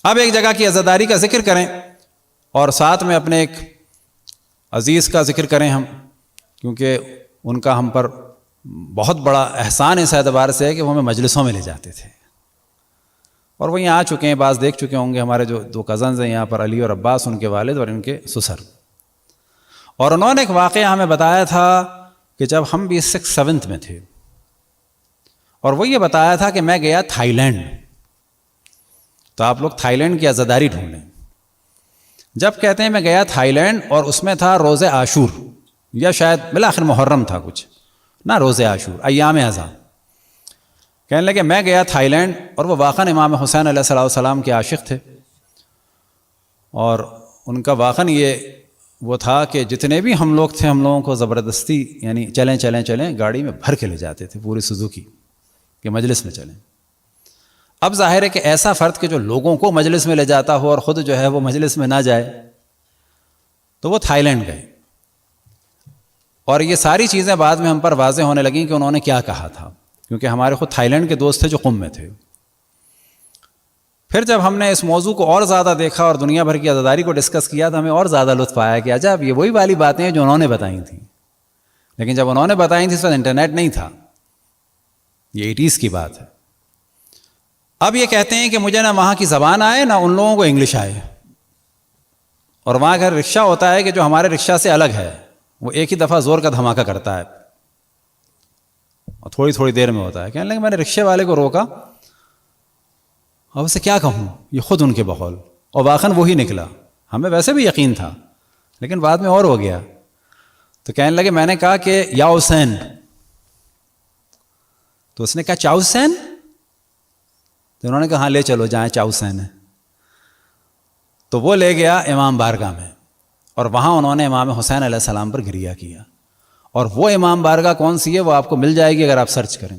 اب ایک جگہ کی عزاداری کا ذکر کریں اور ساتھ میں اپنے ایک عزیز کا ذکر کریں ہم، کیونکہ ان کا ہم پر بہت بڑا احسان اس اعتبار سے ہے کہ وہ ہمیں مجلسوں میں لے جاتے تھے، اور وہ یہاں آ چکے ہیں، بعض دیکھ چکے ہوں گے، ہمارے جو 2 کزنز ہیں یہاں پر، علی اور عباس، ان کے والد اور ان کے سسر، اور انہوں نے ایک واقعہ ہمیں بتایا تھا کہ جب ہم بھی 6-7 میں تھے، اور وہ یہ بتایا تھا کہ میں گیا تھائی لینڈ، تو آپ لوگ تھائی لینڈ کی عزاداری ڈھونڈیں۔ جب کہتے ہیں میں گیا تھائی لینڈ، اور اس میں تھا روز عاشور، یا شاید بالآخر محرم تھا کچھ، نہ روز عاشور، ایام ازاں، کہنے لگے میں گیا تھائی لینڈ، اور وہ واقعاً امام حسین علیہ السلام کے عاشق تھے، اور ان کا واقعاً یہ وہ تھا کہ جتنے بھی ہم لوگ تھے، ہم لوگوں کو زبردستی یعنی چلیں چلیں چلیں گاڑی میں بھر کے لے جاتے تھے پوری سوزوکی کہ مجلس میں چلیں۔ اب ظاہر ہے کہ ایسا فرد کہ جو لوگوں کو مجلس میں لے جاتا ہو اور خود جو ہے وہ مجلس میں نہ جائے، تو وہ تھائی لینڈ گئے، اور یہ ساری چیزیں بعد میں ہم پر واضح ہونے لگیں کہ انہوں نے کیا کہا تھا، کیونکہ ہمارے خود تھائی لینڈ کے دوست تھے جو قم میں تھے۔ پھر جب ہم نے اس موضوع کو اور زیادہ دیکھا اور دنیا بھر کی عزاداری کو ڈسکس کیا، تو ہمیں اور زیادہ لطف آیا کہ عجب یہ وہی والی باتیں ہیں جو انہوں نے بتائی تھیں، لیکن جب انہوں نے بتائی تھیں اس وقت انٹرنیٹ نہیں تھا، یہ 80s کی بات ہے۔ اب یہ کہتے ہیں کہ مجھے نہ وہاں کی زبان آئے نہ ان لوگوں کو انگلش آئے، اور وہاں کا رکشہ ہوتا ہے کہ جو ہمارے رکشہ سے الگ ہے، وہ ایک ہی دفعہ زور کا دھماکہ کرتا ہے اور تھوڑی تھوڑی دیر میں ہوتا ہے۔ کہنے لگے میں نے رکشے والے کو روکا، اور اسے کیا کہوں، یہ خود ان کے بقول، اور واقعاً وہی نکلا، ہمیں ویسے بھی یقین تھا لیکن بعد میں اور ہو گیا۔ تو کہنے لگے میں نے کہا کہ یا حسین، تو اس نے کہا چا حسین، تو انہوں نے کہا ہاں لے چلو جائیں چا حسین ہے۔ تو وہ لے گیا امام بارگاہ میں، اور وہاں انہوں نے امام حسین علیہ السلام پر گریہ کیا، اور وہ امام بارگاہ کون سی ہے وہ آپ کو مل جائے گی اگر آپ سرچ کریں۔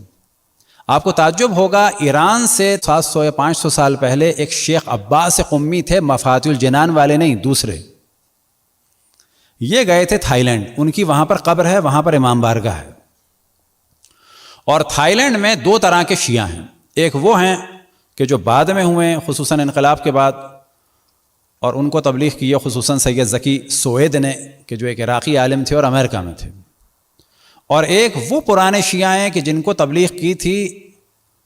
آپ کو تعجب ہوگا، ایران سے 700 یا 500 سال پہلے ایک شیخ عباس قمی تھے، مفاتیح الجنان والے نہیں، دوسرے، یہ گئے تھے تھائی لینڈ، ان کی وہاں پر قبر ہے، وہاں پر امام بارگاہ ہے۔ اور تھائی لینڈ میں 2 طرح کے شیعہ ہیں، ایک وہ ہیں کہ جو بعد میں ہوئے ہیں خصوصاً انقلاب کے بعد، اور ان کو تبلیغ کی ہے خصوصاً سید ذکی سوید نے، کہ جو ایک عراقی عالم تھے اور امریکہ میں تھے، اور ایک وہ پرانے شیعہ ہیں کہ جن کو تبلیغ کی تھی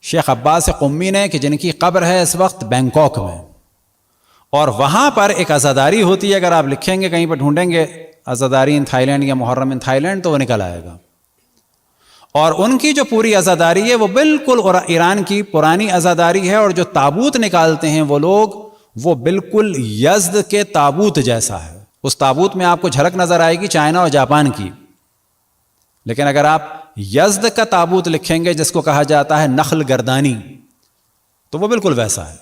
شیخ عباس قمی نے، کہ جن کی قبر ہے اس وقت بینکاک میں، اور وہاں پر ایک عزاداری ہوتی ہے، اگر آپ لکھیں گے کہیں پر ڈھونڈیں گے عزاداری ان تھائی لینڈ یا محرم ان تھائی لینڈ تو وہ نکل آئے گا، اور ان کی جو پوری عزاداری ہے وہ بالکل ایران کی پرانی عزاداری ہے، اور جو تابوت نکالتے ہیں وہ لوگ، وہ بالکل یزد کے تابوت جیسا ہے، اس تابوت میں آپ کو جھلک نظر آئے گی چائنا اور جاپان کی، لیکن اگر آپ یزد کا تابوت لکھیں گے جس کو کہا جاتا ہے نخل گردانی، تو وہ بالکل ویسا ہے۔